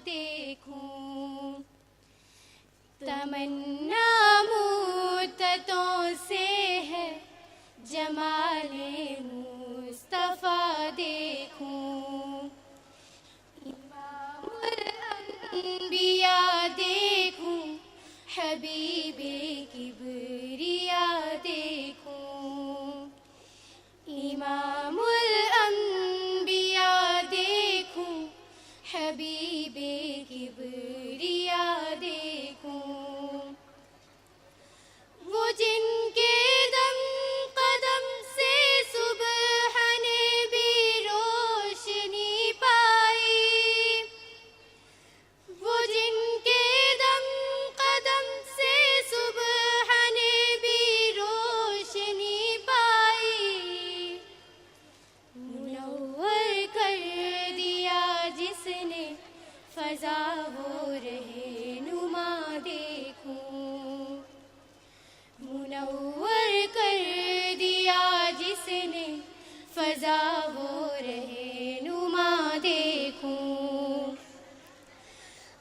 دیکھوں. تمنا مدتوں سے ہے جمال مصطفیٰ دیکھوں. امام الانبیاء دیکھوں، حبیب کبریا دیکھوں. امام الانبیاء دیکھوں، حبیب کبریا دیکھوں. وہ جن کے دم قدم سے صبح نے بھی روشنی پائی، وہ جن کے دم قدم سے صبح نے بھی روشنی پائی. منور کر دیا جس نے فضا وہ رہنما دیکھوں. منور کر دیا جس نے فضا وہ رہنما دیکھوں.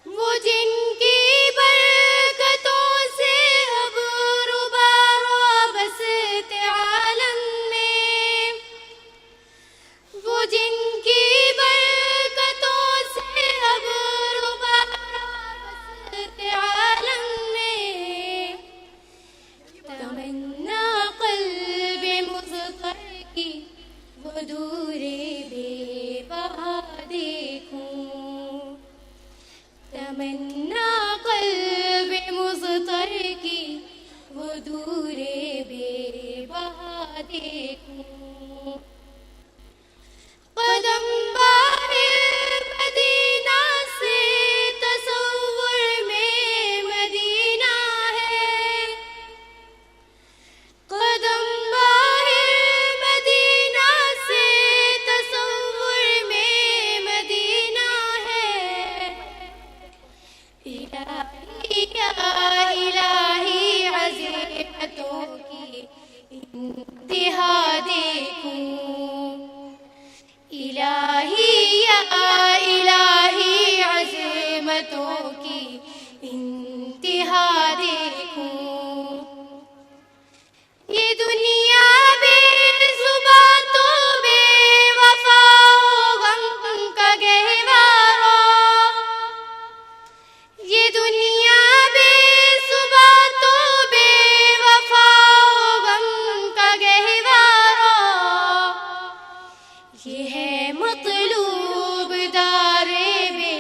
وہ جن کی برکتوں سے اب روبارو بستے عالم میں، وہ جن کی برکتوں سے اب روبارو بستے عالم میں. تمنا قلب مضطر کی وہ دور بے بہا دیکھوں. تمنا قلب مضطر کی وہ دور بے بہا دیکھوں. قدم باہر مدینہ سے تصور میں مدینہ ہے، قدم باہر مدینہ سے تصور میں مدینہ ہے. الہی یا الہی عظمتوں کی انتہا دیکھوں. الہی یا الہی عظمتوں کی انتہا دیکھوں. یہ دنیا بے زباں تو بے وفا غم کا گہوارہ، یہ دنیا بے زباں تو بے وفا غم کا گہوارہ. یہ ہے مطلوب دار بے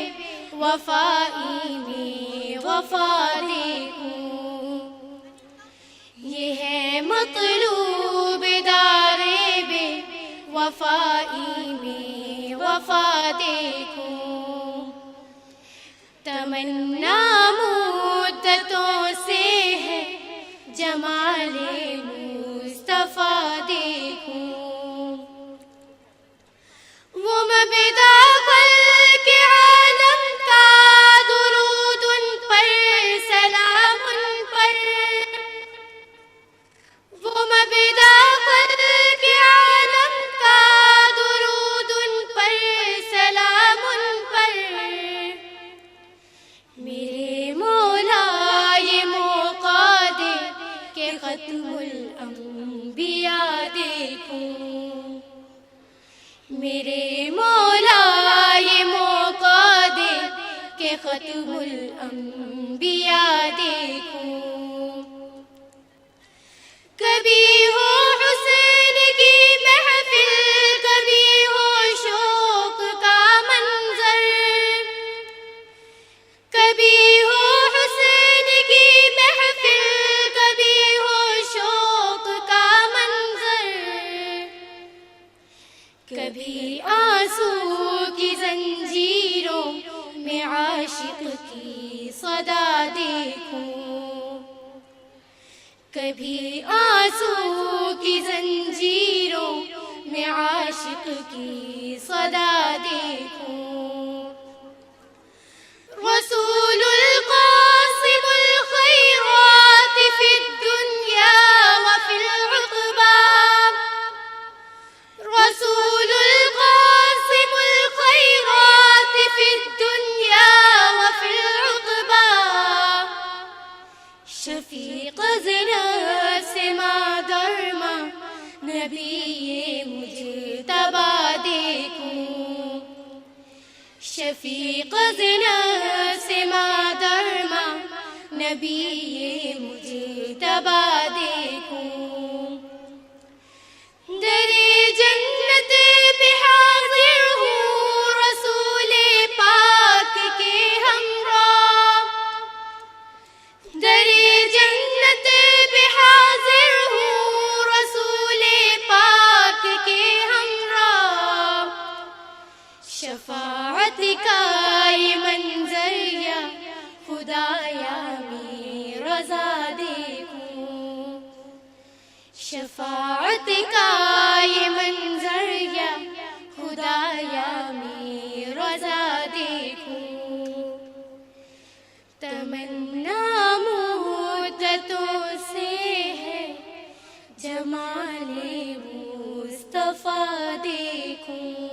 وفائی میں وفا دیکھوں. یہ ہے مطلوب دار بے وفائی میں وفا دیکھوں. تمنا مدتوں سے ہے جمال مصطفیٰ دیکھوں. وہ مبدا خلق عالم کا درود ان پر سلام ان پر، وہ مبدا خلق عالم کا درود ان پر سلام ان پر. میرے مولا یہ موقع دے کہ ختم الانبیاء دیکھوں. میرے مولا یہ موقع دے کہ ختم الانبیاء دیکھوں. کبھی ہو حسین کی محفل، کبھی ہو شوق کا منظر، کبھی ہو حسین کی محفل، کبھی ہو شوق کا منظر. کبھی آنسو کی زنجیروں میں عاشق کی صدا دیکھوں. کبھی آنسو کی زنجیروں میں عاشق کی صدا دیکھوں. رسول القاسم الخيرات في الدنيا وفي العقبى، رسول القاسم الخيرات في الدنيا شفیق از نفس ما در ما نبی مجتبی دیکھوں، شفیق از نفس ما در ما نبی مجتبی دیکھوں، در جنت پہ حاضر ہوں رسول پاک کے ہمراہ، در جنت پہ حاضر ہوں رسول پاک کے ہمراہ، شفاعت کا یہ منظر یا خدایا میری رضا دیکھوں، شفاعت کا یہ منظر یا خدایا میری رضا دیکھوں، تمنا مدتوں سے ہے جمال مصطفیٰ دیکھوں،